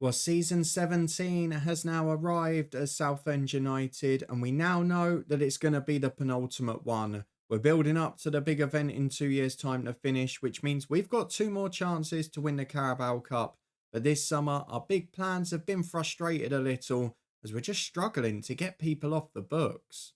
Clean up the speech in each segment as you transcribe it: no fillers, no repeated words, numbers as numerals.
Well, season 17 has now arrived as Southend United, and we now know that it's going to be the penultimate one. We're building up to the big event in 2 years' time to finish, which means we've got two more chances to win the Carabao Cup. But this summer, our big plans have been frustrated a little as we're just struggling to get people off the books.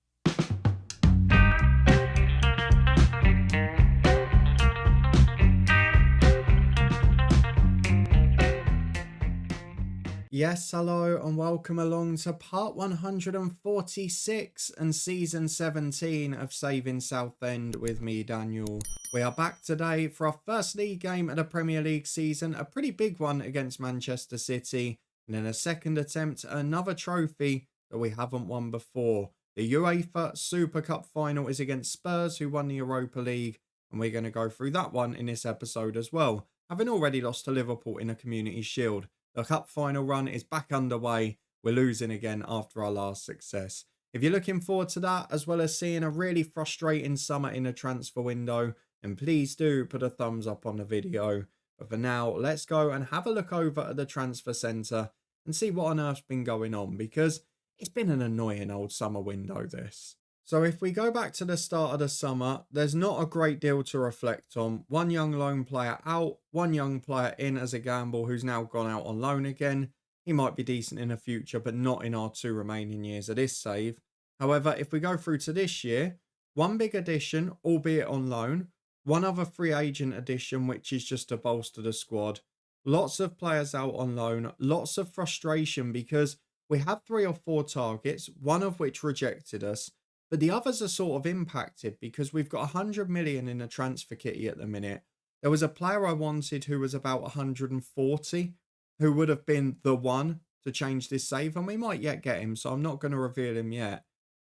Yes, hello, and welcome along to part 146 and season 17 of Saving Southend with me, Daniel. We are back today for our first league game of the Premier League season, a pretty big one against Manchester City, and then a second attempt at another trophy that we haven't won before. The UEFA Super Cup Final is against Spurs, who won the Europa League, and we're going to go through that one in this episode as well, having already lost to Liverpool in a Community Shield. The cup final run is back underway. We're losing again after our last success. If you're looking forward to that, as well as seeing a really frustrating summer in the transfer window, then please do put a thumbs up on the video. But for now, let's go and have a look over at the transfer centre and see what on earth's been going on, because it's been an annoying old summer window, this. So if we go back to the start of the summer, there's not a great deal to reflect on. One young loan player out, one young player in as a gamble who's now gone out on loan again. He might be decent in the future, but not in our two remaining years of this save. However, if we go through to this year, one big addition, albeit on loan, one other free agent addition, which is just to bolster the squad. Lots of players out on loan, lots of frustration because we had 3 or 4 targets, one of which rejected us. But the others are sort of impacted because we've got 100 million in a transfer kitty at the minute. There was a player I wanted who was about 140, who would have been the one to change this save, and we might yet get him, so I'm not going to reveal him yet.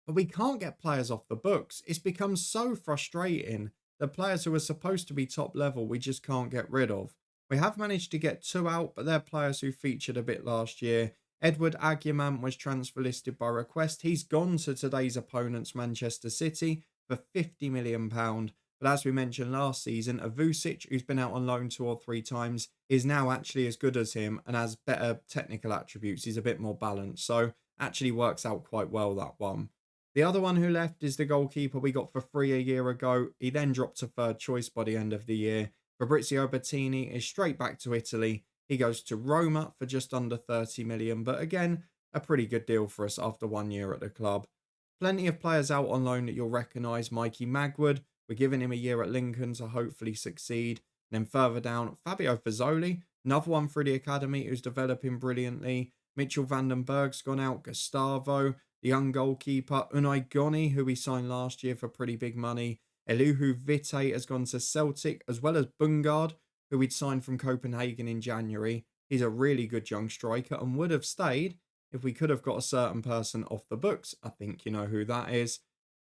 But we can't get players off the books. It's become so frustrating. The players who are supposed to be top level, we just can't get rid of. We have managed to get 2 out, but they're players who featured a bit last year. Edward Aguiman was transfer listed by request. He's gone to today's opponents, Manchester City, for £50 million. But as we mentioned last season, Vucic, who's been out on loan 2 or 3 times, is now actually as good as him and has better technical attributes. He's a bit more balanced. So actually works out quite well, that one. The other one who left is the goalkeeper we got for free a year ago. He then dropped to third choice by the end of the year. Fabrizio Bettini is straight back to Italy. He goes to Roma for just under 30 million, but again, a pretty good deal for us after 1 year at the club. Plenty of players out on loan that you'll recognise. Mikey Magwood, we're giving him a year at Lincoln to hopefully succeed. And then further down, Fabio Fazoli, another one for the academy who's developing brilliantly. Mitchell Vandenberg's gone out. Gustavo, the young goalkeeper. Unai Goni, who we signed last year for pretty big money. Eluhu Vite has gone to Celtic, as well as Bungard, who we'd signed from Copenhagen in January. He's a really good young striker and would have stayed if we could have got a certain person off the books. I think you know who that is.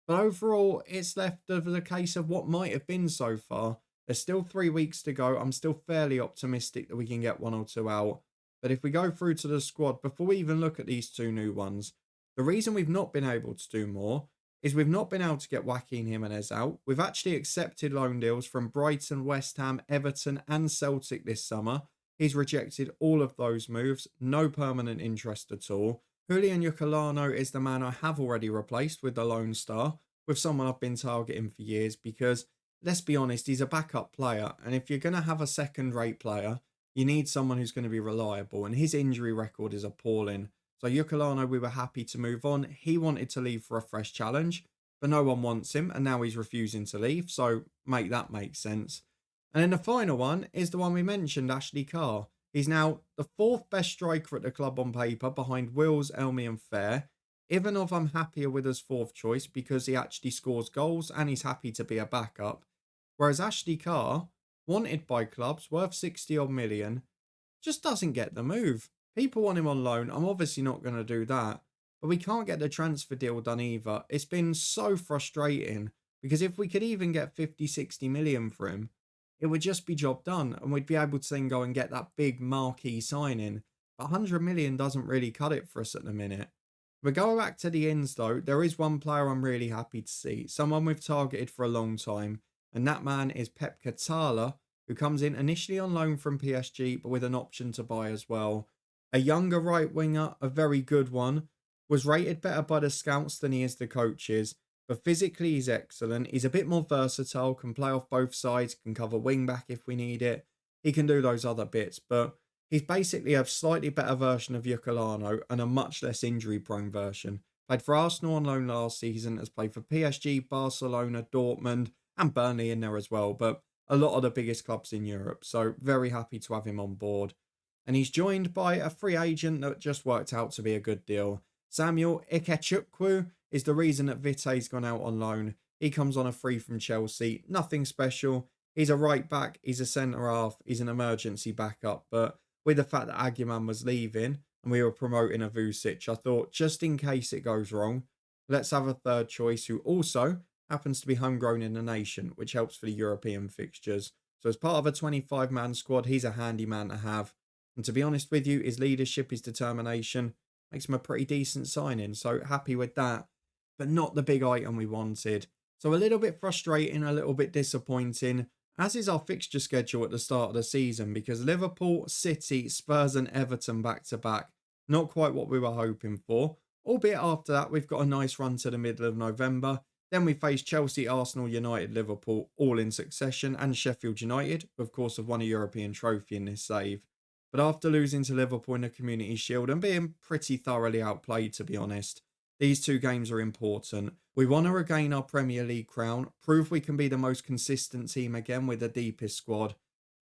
But overall, it's left of the case of what might have been so far. There's still 3 weeks to go. I'm still fairly optimistic that we can get 1 or 2 out. But if we go through to the squad, before we even look at these 2 new ones, the reason we've not been able to do more is we've not been able to get Joaquin Jimenez out. We've actually accepted loan deals from Brighton, West Ham, Everton and Celtic this summer. He's rejected all of those moves. No permanent interest at all. Julian Yucalano is the man I have already replaced with the Lone Star, with someone I've been targeting for years because, let's be honest, he's a backup player. And if you're going to have a second-rate player, you need someone who's going to be reliable. And his injury record is appalling. So Yucalano, we were happy to move on. He wanted to leave for a fresh challenge, but no one wants him, and now he's refusing to leave, so make that make sense. And then the final one is the one we mentioned, Ashley Carr. He's now the 4th best striker at the club on paper, behind Wills, Elmy and Fair. Ivanov I'm happier with as 4th choice because he actually scores goals and he's happy to be a backup. Whereas Ashley Carr, wanted by clubs, worth 60 odd million, just doesn't get the move. People want him on loan. I'm obviously not going to do that. But we can't get the transfer deal done either. It's been so frustrating because if we could even get 50, 60 million for him, it would just be job done and we'd be able to then go and get that big marquee signing. But 100 million doesn't really cut it for us at the minute. We go back to the ins though. There is one player I'm really happy to see. Someone we've targeted for a long time. And that man is Pep Katala, who comes in initially on loan from PSG, but with an option to buy as well. A younger right winger, a very good one, was rated better by the scouts than he is the coaches. But physically, he's excellent. He's a bit more versatile, can play off both sides, can cover wing back if we need it. He can do those other bits, but he's basically a slightly better version of Yocolano and a much less injury prone version. Played for Arsenal on loan last season, has played for PSG, Barcelona, Dortmund, and Burnley in there as well, but a lot of the biggest clubs in Europe. So very happy to have him on board. And he's joined by a free agent that just worked out to be a good deal. Samuel Ikechukwu is the reason that Vite's gone out on loan. He comes on a free from Chelsea. Nothing special. He's a right back. He's a centre half. He's an emergency backup. But with the fact that Aguiman was leaving and we were promoting a Vucic, I thought just in case it goes wrong, let's have a third choice who also happens to be homegrown in the nation, which helps for the European fixtures. So as part of a 25-man squad, he's a handy man to have. And to be honest with you, his leadership, his determination makes him a pretty decent signing. So happy with that, but not the big item we wanted. So a little bit frustrating, a little bit disappointing, as is our fixture schedule at the start of the season, because Liverpool, City, Spurs and Everton back-to-back, not quite what we were hoping for. Albeit after that, we've got a nice run to the middle of November. Then we face Chelsea, Arsenal, United, Liverpool, all in succession, and Sheffield United, who of course have won a European trophy in this save. But after losing to Liverpool in the Community Shield and being pretty thoroughly outplayed, to be honest, these two games are important. We want to regain our Premier League crown, prove we can be the most consistent team again with the deepest squad.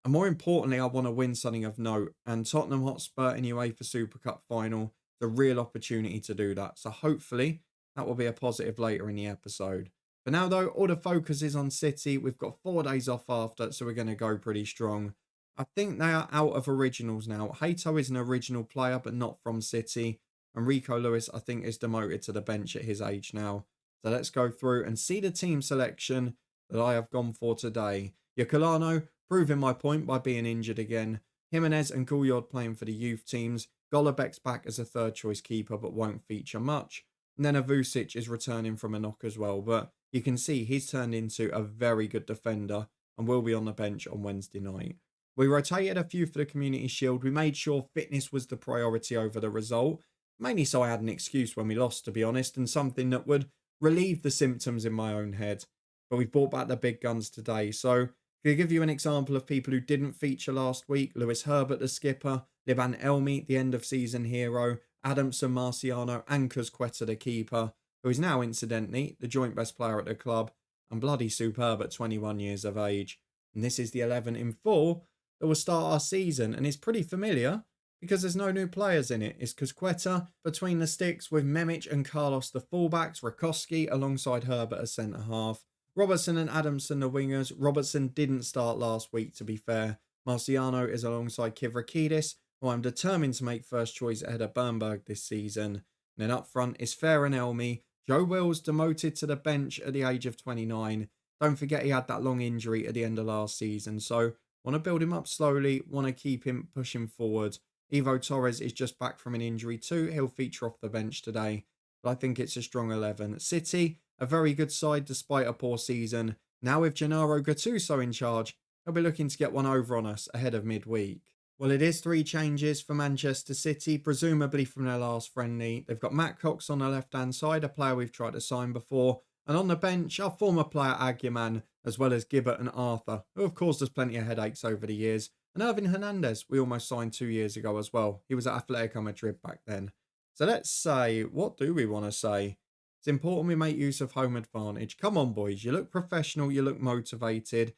And more importantly, I want to win something of note. And Tottenham Hotspur in UEFA Super Cup Final is a real opportunity to do that. So hopefully that will be a positive later in the episode. For now though, all the focus is on City. We've got 4 days off after, so we're going to go pretty strong. I think they are out of originals now. Hato is an original player, but not from City. And Rico Lewis, I think, is demoted to the bench at his age now. So let's go through and see the team selection that I have gone for today. Yocolano, proving my point by being injured again. Jimenez and Gouillard playing for the youth teams. Golobbek's back as a third choice keeper, but won't feature much. And then Vucic is returning from a knock as well. But you can see he's turned into a very good defender and will be on the bench on Wednesday night. We rotated a few for the Community Shield. We made sure fitness was the priority over the result. Mainly so I had an excuse when we lost, to be honest, and something that would relieve the symptoms in my own head. But we've brought back the big guns today. So to give you an example of people who didn't feature last week: Lewis Herbert, the skipper; Liban Elmi, the end-of-season hero; Adamson, Marciano, and Cusqueta, the keeper, who is now, incidentally, the joint best player at the club and bloody superb at 21 years of age. And this is the 11 in full that will start our season, and it's pretty familiar because there's no new players in it. It's Cusqueta between the sticks with Memic and Carlos the fullbacks, Rakowski alongside Herbert as centre-half, Robertson and Adamson the wingers. Robertson didn't start last week, to be fair. Marciano is alongside Kivrakidis, who I'm determined to make first choice ahead of Bernberg this season. And then up front is Fair and Elmi. Joe Wills demoted to the bench at the age of 29. Don't forget he had that long injury at the end of last season, so want to build him up slowly, want to keep him pushing forward. Ivo Torres is just back from an injury too. He'll feature off the bench today, but I think it's a strong 11. City, a very good side despite a poor season. Now with Gennaro Gattuso in charge, he'll be looking to get one over on us ahead of midweek. Well, it is 3 changes for Manchester City, presumably from their last friendly. They've got Matt Cox on the left-hand side, a player we've tried to sign before. And on the bench, our former player Aguiman, as well as Gibbert and Arthur, who have caused us plenty of headaches over the years. And Irving Hernandez, we almost signed 2 years ago as well. He was at Atletico Madrid back then. So let's say, what do we want to say? It's important we make use of home advantage. Come on, boys. You look professional. You look motivated.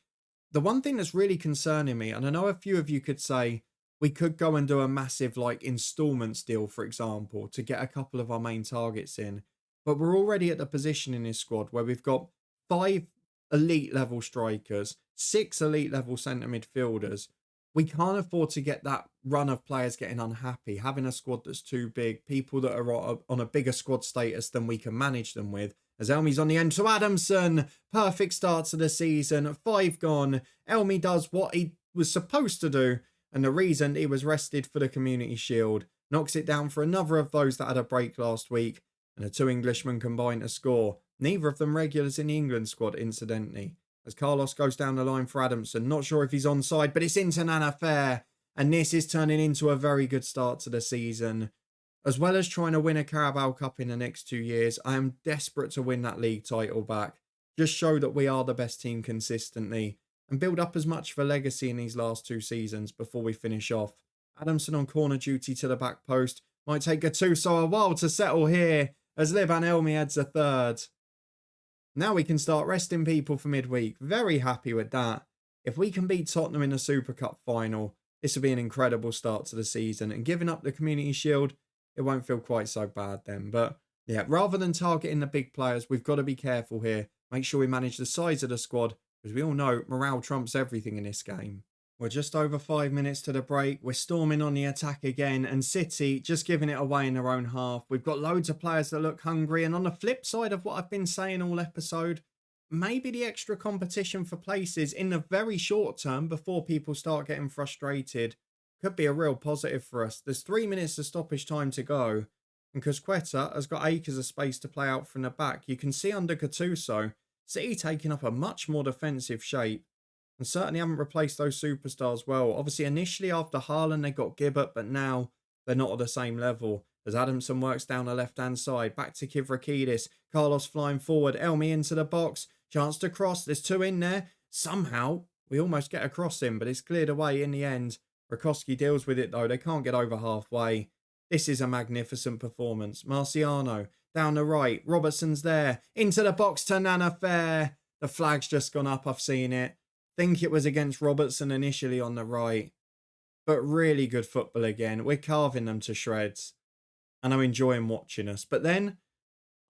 The one thing that's really concerning me, and I know a few of you could say, we could go and do a massive installments deal, for example, to get a couple of our main targets in. But we're already at the position in this squad where we've got 5 elite level strikers, 6 elite level centre midfielders. We can't afford to get that run of players getting unhappy, having a squad that's too big, people that are on a bigger squad status than we can manage them with. As Elmi's on the end to Adamson. Perfect start to the season. 5 gone. Elmi does what he was supposed to do. And the reason he was rested for the Community Shield. Knocks it down for another of those that had a break last week. And the 2 Englishmen combine to score. Neither of them regulars in the England squad, incidentally. As Carlos goes down the line for Adamson. Not sure if he's onside, but it's into Nana Fair. And this is turning into a very good start to the season. As well as trying to win a Carabao Cup in the next 2 years, I am desperate to win that league title back. Just show that we are the best team consistently and build up as much of a legacy in these last 2 seasons before we finish off. Adamson on corner duty to the back post. Might take Gattuso a while to settle here as Livan Elmi adds a third. Now we can start resting people for midweek. Very happy with that. If we can beat Tottenham in the Super Cup final, this will be an incredible start to the season. And giving up the Community Shield, it won't feel quite so bad then. But yeah, rather than targeting the big players, we've got to be careful here. Make sure we manage the size of the squad, because we all know morale trumps everything in this game. We're just over 5 minutes to the break. We're storming on the attack again, and City just giving it away in their own half. We've got loads of players that look hungry, and on the flip side of what I've been saying all episode, maybe the extra competition for places in the very short term before people start getting frustrated could be a real positive for us. There's 3 minutes of stoppage time to go, and Quetta has got acres of space to play out from the back. You can see under Gattuso, City taking up a much more defensive shape, and certainly haven't replaced those superstars well. Obviously, initially after Haaland, they got Gibbert, but now they're not at the same level. As Adamson works down the left-hand side, back to Kivrakidis. Carlos flying forward, Elmi into the box. Chance to cross, there's 2 in there. Somehow, we almost get across him, but it's cleared away in the end. Rakowski deals with it though, they can't get over halfway. This is a magnificent performance. Marciano, down the right, Robertson's there. Into the box to Nana Fair. The flag's just gone up, I've seen it. Think it was against Robertson initially on the right. But really good football again. We're carving them to shreds. And I'm enjoying watching us. But then,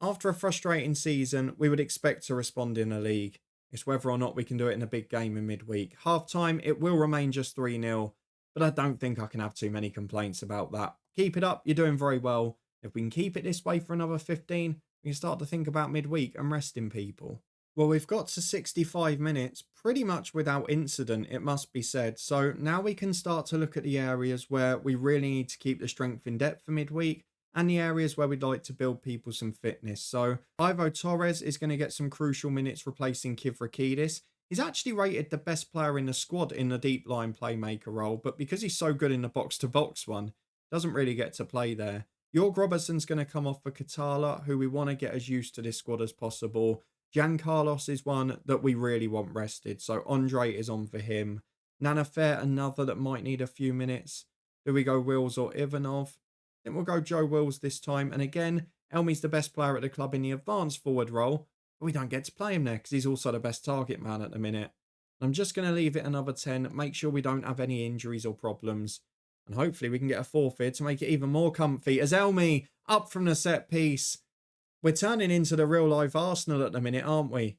after a frustrating season, we would expect to respond in the league. It's whether or not we can do it in a big game in midweek. Half-time, it will remain just 3-0. But I don't think I can have too many complaints about that. Keep it up, you're doing very well. If we can keep it this way for another 15, we can start to think about midweek and resting people. Well, we've got to 65 minutes, pretty much without incident, it must be said. So now we can start to look at the areas where we really need to keep the strength in depth for midweek, and the areas where we'd like to build people some fitness. So Ivo Torres is going to get some crucial minutes replacing Kivrakidis. He's actually rated the best player in the squad in the deep line playmaker role, but because he's so good in the box-to-box one, doesn't really get to play there. Jorg Robertson's going to come off for Katala, who we want to get as used to this squad as possible. Jan Carlos is one that we really want rested, so Andre is on for him. Nana Fair, another that might need a few minutes. Do we go Wills or Ivanov? I think we'll go Joe Wills this time. And again, Elmi's the best player at the club in the advanced forward role, but we don't get to play him there because he's also the best target man at the minute. I'm just going to leave it another 10, make sure we don't have any injuries or problems. And hopefully we can get a forfeit to make it even more comfy. As Elmi, up from the set piece. We're turning into the real life Arsenal at the minute, aren't we?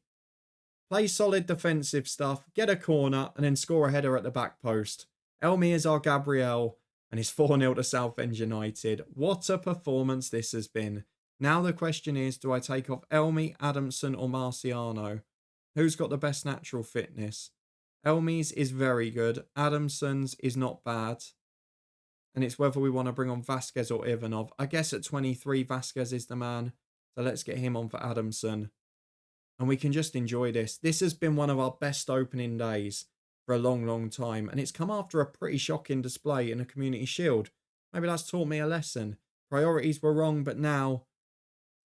Play solid defensive stuff, get a corner, and then score a header at the back post. Elmi is our Gabriel, and it's 4-0 to Southend United. What a performance this has been. Now the question is, do I take off Elmi, Adamson, or Marciano? Who's got the best natural fitness? Elmi's is very good. Adamson's is not bad. And it's whether we want to bring on Vasquez or Ivanov. I guess at 23, Vasquez is the man. So let's get him on for Adamson. And we can just enjoy this. This has been one of our best opening days for a long, long time. And it's come after a pretty shocking display in a Community Shield. Maybe that's taught me a lesson. Priorities were wrong, but now,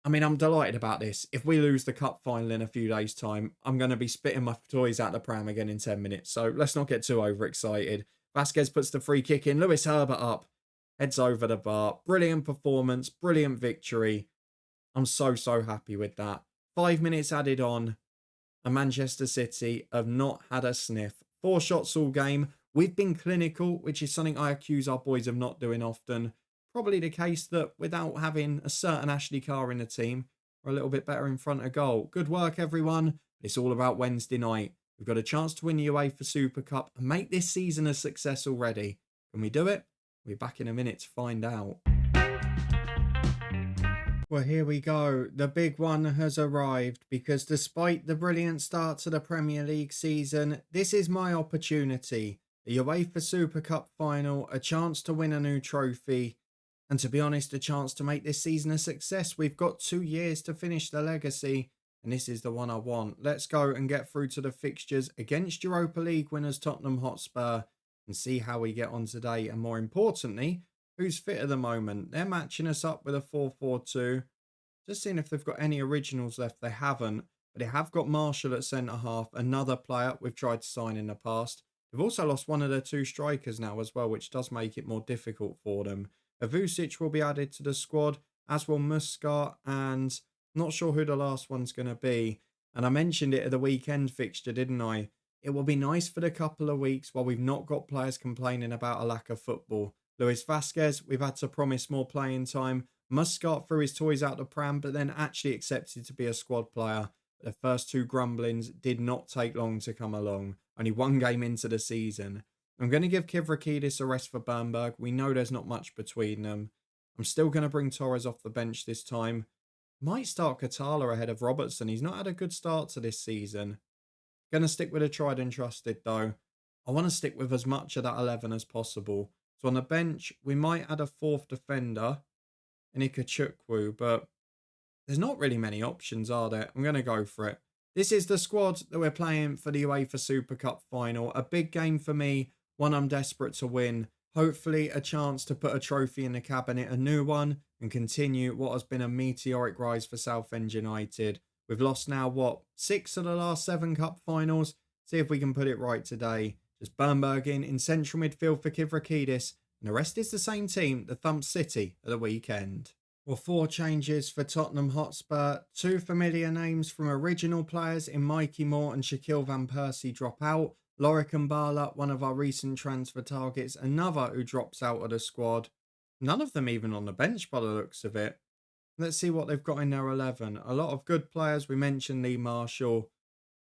I mean, I'm delighted about this. If we lose the cup final in a few days' time, I'm going to be spitting my toys out the pram again in 10 minutes. So let's not get too overexcited. Vasquez puts the free kick in. Lewis Herbert up. Heads over the bar. Brilliant performance. Brilliant victory. I'm so happy with that. 5 minutes added on. And Manchester City have not had a sniff. 4 shots all game. We've been clinical, which is something I accuse our boys of not doing often. Probably the case that without having a certain Ashley Carr in the team, we're a little bit better in front of goal. Good work, everyone. It's all about Wednesday night. We've got a chance to win the UEFA Super Cup and make this season a success already. Can we do it? We'll be back in a minute to find out. Well, here we go. The big one has arrived because despite the brilliant start to the Premier League season, this is my opportunity. The UEFA Super Cup Final, a chance to win a new trophy, and to be honest, a chance to make this season a success. We've got 2 years to finish the legacy, and this is the one I want. Let's go and get through to the fixtures against Europa League winners Tottenham Hotspur. and see how we get on today. And more importantly, who's fit at the moment. They're matching us up with a 4-4-2. Just seeing if they've got any originals left. They haven't, but they have got Marshall at centre-half, another player we've tried to sign in the past. They've also lost one of their two strikers now as well, which does make it more difficult for them. Vucic will be added to the squad, as will Muscat, and not sure who the last one's going to be. And I mentioned it at the weekend fixture, didn't I? It will be nice for the couple of weeks while we've not got players complaining about a lack of football. Luis Vasquez, we've had to promise more playing time. Muscat threw his toys out the pram, but then actually accepted to be a squad player. The first two grumblings did not take long to come along. Only one game into the season. I'm going to give Kivrakidis a rest for Bernberg. We know there's not much between them. I'm still going to bring Torres off the bench this time. Might start Katala ahead of Robertson. He's not had a good start to this season. Going to stick with a tried and trusted though. I want to stick with as much of that 11 as possible. So on the bench, we might add a fourth defender, Inikachukwu, but there's not really many options, are there? I'm going to go for it. This is the squad that we're playing for the UEFA Super Cup Final. A big game for me, one I'm desperate to win. Hopefully a chance to put a trophy in the cabinet, a new one, and continue what has been a meteoric rise for Southend United. We've lost now, 6 of the last 7 cup finals? See if we can put it right today. Just Bernberg in central midfield for Kivrakidis. And the rest is the same team that thumped City at the weekend. Well, 4 changes for Tottenham Hotspur. 2 familiar names from original players in Mikey Moore and Shaquille Van Persie drop out. Lorik Mbala, one of our recent transfer targets, another who drops out of the squad. None of them even on the bench by the looks of it. Let's see what they've got in their 11. A lot of good players. We mentioned Lee Marshall.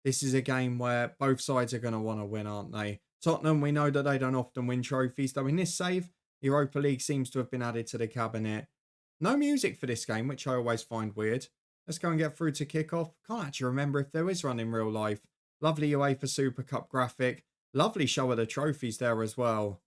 This is a game where both sides are going to want to win, aren't they? Tottenham, we know that they don't often win trophies, though in this save, Europa League seems to have been added to the cabinet. No music for this game, which I always find weird. Let's go and get through to kickoff. Can't actually remember if there is one in real life. Lovely UEFA Super Cup graphic. Lovely show of the trophies there as well.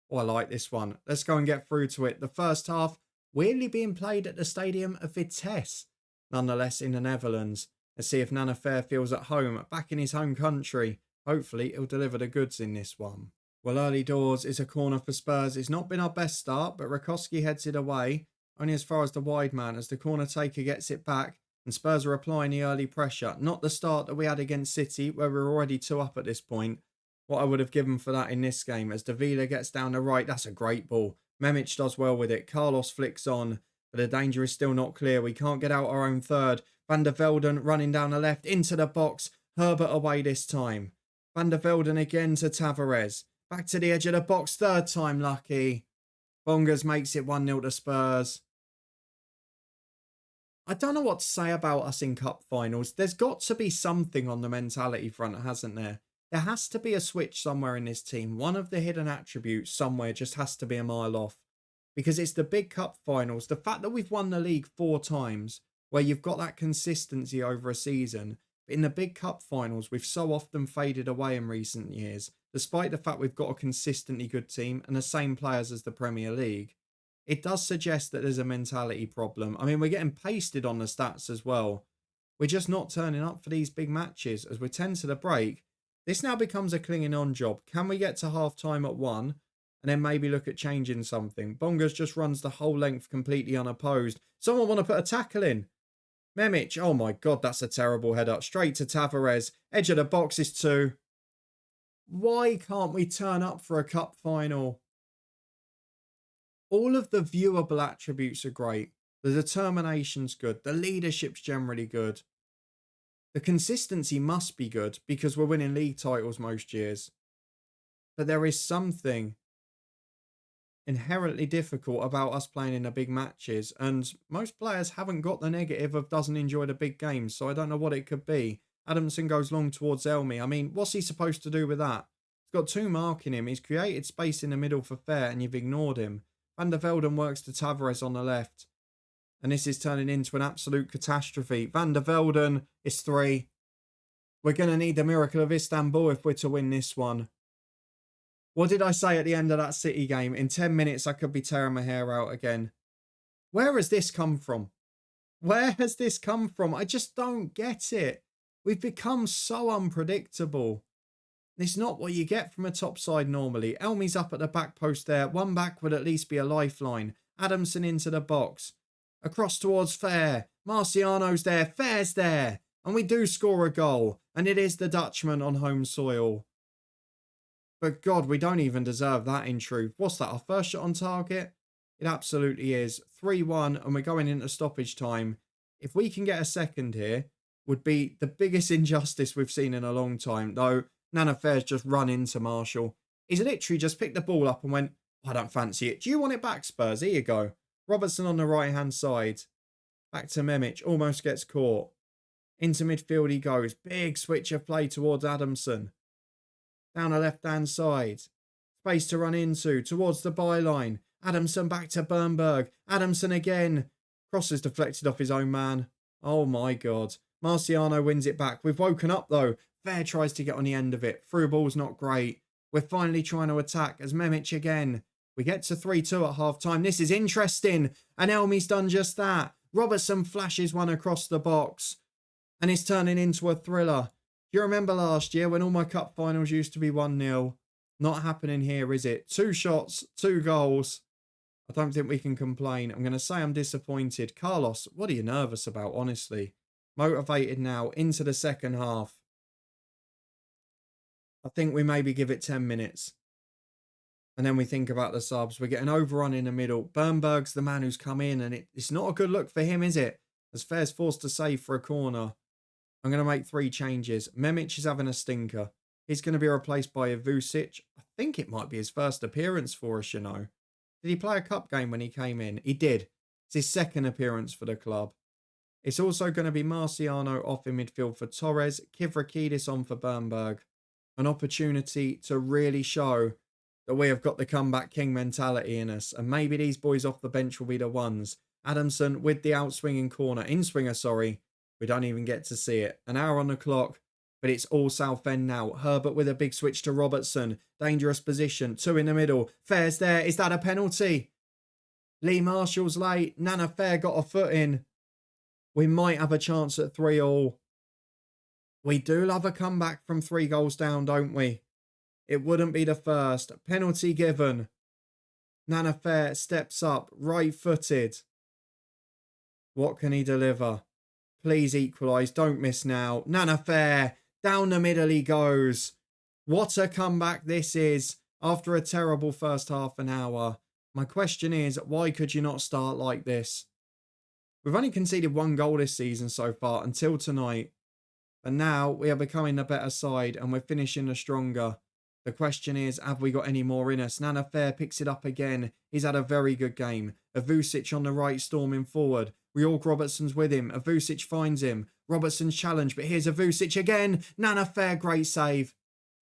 Oh, I like this one. Let's go and get through to it. The first half, weirdly being played at the stadium of Vitesse, nonetheless in the Netherlands. Let's see if Nana Fair feels at home, back in his home country. Hopefully he'll deliver the goods in this one. Well, early doors is a corner for Spurs. It's not been our best start, but Rakowski heads it away, only as far as the wide man as the corner taker gets it back, and Spurs are applying the early pressure. Not the start that we had against City, where we were already 2 up at this point. What I would have given for that in this game, as Davila gets down the right. That's a great ball. Memic does well with it. Carlos flicks on, but the danger is still not clear. We can't get out our own third. Van der Velden running down the left into the box. Herbert away this time. Van der Velden again to Tavares. Back to the edge of the box. Third time lucky. Bongers makes it 1-0 to Spurs. I don't know what to say about us in cup finals. There's got to be something on the mentality front, hasn't there? There has to be a switch somewhere in this team. One of the hidden attributes somewhere just has to be a mile off. Because it's the big cup finals. The fact that we've won the league 4 times, where you've got that consistency over a season. But in the big cup finals, we've so often faded away in recent years, despite the fact we've got a consistently good team and the same players as the Premier League. It does suggest that there's a mentality problem. I mean, we're getting pasted on the stats as well. We're just not turning up for these big matches. As we tend to the break, this now becomes a clinging on job. Can we get to half-time at 1 and then maybe look at changing something? Bongers just runs the whole length completely unopposed. Someone want to put a tackle in? Memic, oh my God, that's a terrible header. Straight to Tavares. Edge of the box is 2. Why can't we turn up for a cup final? All of the viewable attributes are great. The determination's good. The leadership's generally good. The consistency must be good because we're winning league titles most years. But there is something inherently difficult about us playing in the big matches, and most players haven't got the negative of doesn't enjoy the big games, so I don't know what it could be. Adamson goes long towards Elmi. I mean, what's he supposed to do with that? He's got 2 marking him. He's created space in the middle for Fair, and you've ignored him. Van der Velden works to Tavares on the left. And this is turning into an absolute catastrophe. Van der Velden is 3. We're going to need the miracle of Istanbul if we're to win this one. What did I say at the end of that City game? In 10 minutes, I could be tearing my hair out again. Where has this come from? Where has this come from? I just don't get it. We've become so unpredictable. It's not what you get from a top side normally. Elmi's up at the back post there. One back would at least be a lifeline. Adamson into the box. Across towards Fair. Marciano's there. Fair's there. And we do score a goal. And it is the Dutchman on home soil. But God, we don't even deserve that in truth. What's that, our first shot on target? It absolutely is. 3-1 and we're going into stoppage time. If we can get a second here, would be the biggest injustice we've seen in a long time. Though, Nana Fair's just run into Marshall. He's literally just picked the ball up and went, I don't fancy it. Do you want it back, Spurs? Here you go. Robertson on the right-hand side. Back to Memic. Almost gets caught. Into midfield he goes. Big switch of play towards Adamson. Down the left-hand side. Space to run into. Towards the byline. Adamson back to Bernberg. Adamson again. Cross is deflected off his own man. Oh my God. Marciano wins it back. We've woken up though. Fair tries to get on the end of it. Through ball's not great. We're finally trying to attack as Memic again. We get to 3-2 at half time. This is interesting. And Elmi's done just that. Robertson flashes one across the box. And it's turning into a thriller. Do you remember last year when all my cup finals used to be 1-0? Not happening here, is it? 2 shots, 2 goals. I don't think we can complain. I'm going to say I'm disappointed. Carlos, what are you nervous about, honestly? Motivated now into the second half. I think we maybe give it 10 minutes. And then we think about the subs. We're getting overrun in the middle. Bernberg's the man who's come in. And it's not a good look for him, is it? As Fair's forced to save for a corner. I'm going to make 3 changes. Memic is having a stinker. He's going to be replaced by Vucic. I think it might be his first appearance for us, you know. Did he play a cup game when he came in? He did. It's his second appearance for the club. It's also going to be Marciano off in midfield for Torres. Kivrakidis on for Bernberg. An opportunity to really show that we have got the comeback king mentality in us. And maybe these boys off the bench will be the ones. Adamson with the outswinging corner. In-swinger, sorry. We don't even get to see it. An hour on the clock. But it's all Southend now. Herbert with a big switch to Robertson. Dangerous position. 2 in the middle. Fair's there. Is that a penalty? Lee Marshall's late. Nana Fair got a foot in. We might have a chance at 3-3. We do love a comeback from 3 goals down, don't we? It wouldn't be the first. Penalty given. Nana Fair steps up. Right-footed. What can he deliver? Please equalise. Don't miss now. Nana Fair. Down the middle he goes. What a comeback this is after a terrible first half an hour. My question is, why could you not start like this? We've only conceded 1 goal this season so far until tonight. But now we are becoming the better side and we're finishing the stronger. The question is, have we got any more in us? Nana Fair picks it up again. He's had a very good game. Vucic on the right storming forward. Reorg Robertson's with him. Vucic finds him. Robertson's challenge, but here's Vucic again. Nana Fair, great save.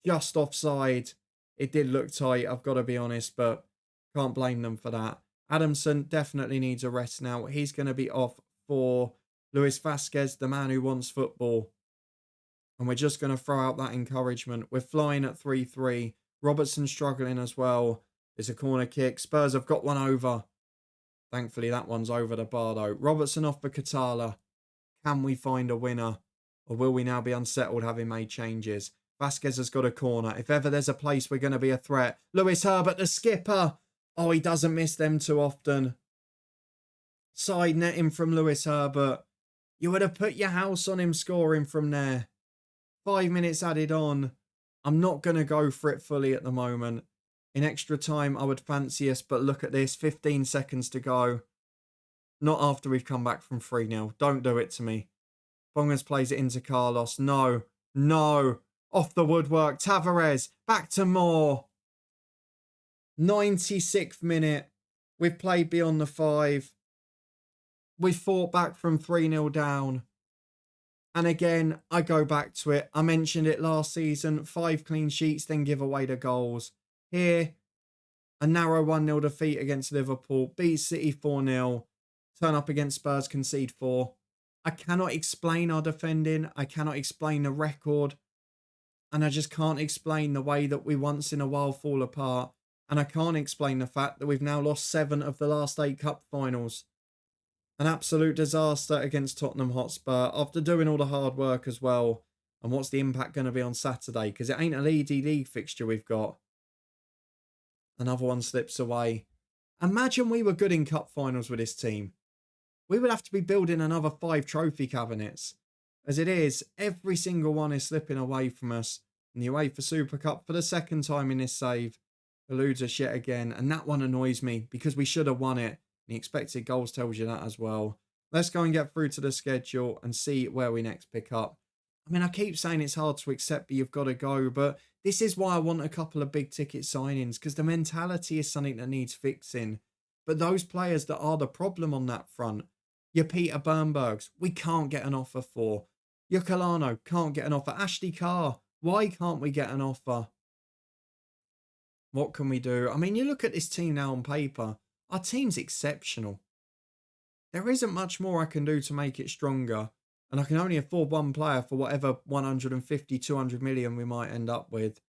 Just offside. It did look tight, I've got to be honest, but can't blame them for that. Adamson definitely needs a rest now. He's going to be off for Luis Vasquez, the man who wants football. And we're just going to throw out that encouragement. We're flying at 3-3. Robertson struggling as well. It's a corner kick. Spurs have got one over. Thankfully, that one's over the bar, though. Robertson off for Katala. Can we find a winner? Or will we now be unsettled having made changes? Vasquez has got a corner. If ever there's a place we're going to be a threat. Lewis Herbert, the skipper. Oh, he doesn't miss them too often. Side netting from Lewis Herbert. You would have put your house on him scoring from there. 5 minutes added on. I'm not going to go for it fully at the moment. In extra time, I would fancy us, but look at this. 15 seconds to go. Not after we've come back from 3-0. Don't do it to me. Bongers plays it into Carlos. No. No. Off the woodwork. Tavares. Back to Moore. 96th minute. We've played beyond the 5. We fought back from 3-0 down. And again, I go back to it. I mentioned it last season. 5 clean sheets, then give away the goals. Here, a narrow 1-0 defeat against Liverpool. Beat City 4-0. Turn up against Spurs, concede 4. I cannot explain our defending. I cannot explain the record. And I just can't explain the way that we once in a while fall apart. And I can't explain the fact that we've now lost 7 of the last 8 cup finals. An absolute disaster against Tottenham Hotspur after doing all the hard work as well. And what's the impact going to be on Saturday? Because it ain't a league fixture we've got. Another one slips away. Imagine we were good in cup finals with this team. We would have to be building another 5 trophy cabinets. As it is, every single one is slipping away from us. And the UEFA Super Cup, for the second time in this save, eludes us yet again. And that one annoys me because we should have won it. And the expected goals tells you that as well. Let's go and get through to the schedule and see where we next pick up. I mean, I keep saying it's hard to accept, but you've got to go. But this is why I want a couple of big ticket signings, because the mentality is something that needs fixing. But those players that are the problem on that front, your Peter Bernbergs, we can't get an offer for. Your Colano can't get an offer. Ashley Carr, why can't we get an offer? What can we do? I mean, you look at this team now on paper. Our team's exceptional. There isn't much more I can do to make it stronger. And I can only afford one player for whatever 150, 200 million we might end up with.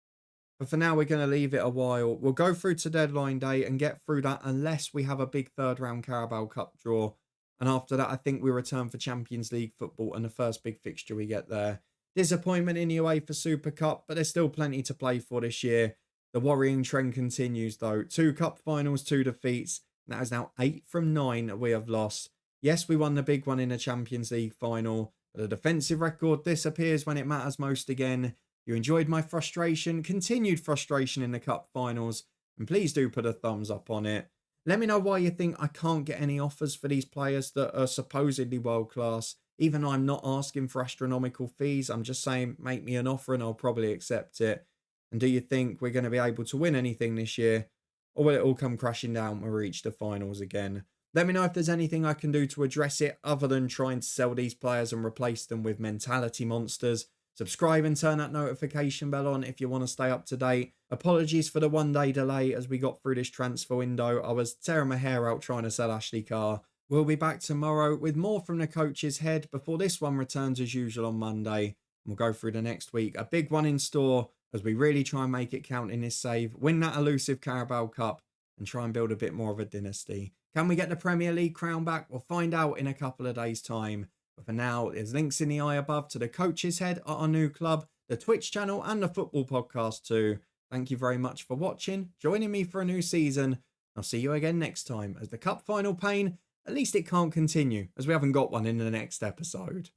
But for now, we're going to leave it a while. We'll go through to deadline day and get through that unless we have a big third round Carabao Cup draw. And after that, I think we return for Champions League football and the first big fixture we get there. Disappointment in the UEFA Super Cup, but there's still plenty to play for this year. The worrying trend continues though. 2 cup finals, 2 defeats. And that is now 8 from 9 that we have lost. Yes, we won the big one in the Champions League final, but the defensive record disappears when it matters most again. You enjoyed my frustration, continued frustration in the cup finals, and please do put a thumbs up on it. Let me know why you think I can't get any offers for these players that are supposedly world class. Even though I'm not asking for astronomical fees, I'm just saying make me an offer and I'll probably accept it. And do you think we're going to be able to win anything this year? Or will it all come crashing down when we reach the finals again? Let me know if there's anything I can do to address it other than trying to sell these players and replace them with mentality monsters. Subscribe and turn that notification bell on if you want to stay up to date. Apologies for the 1 day delay as we got through this transfer window. I was tearing my hair out trying to sell Ashley Carr. We'll be back tomorrow with more from the coach's head before this one returns as usual on Monday. We'll go through the next week. A big one in store as we really try and make it count in this save. Win that elusive Carabao Cup and try and build a bit more of a dynasty. Can we get the Premier League crown back? We'll find out in a couple of days' time. But for now, there's links in the eye above to the coach's head at our new club, the Twitch channel and the football podcast too. Thank you very much for watching, joining me for a new season. I'll see you again next time as the cup final pain, at least it can't continue as we haven't got one in the next episode.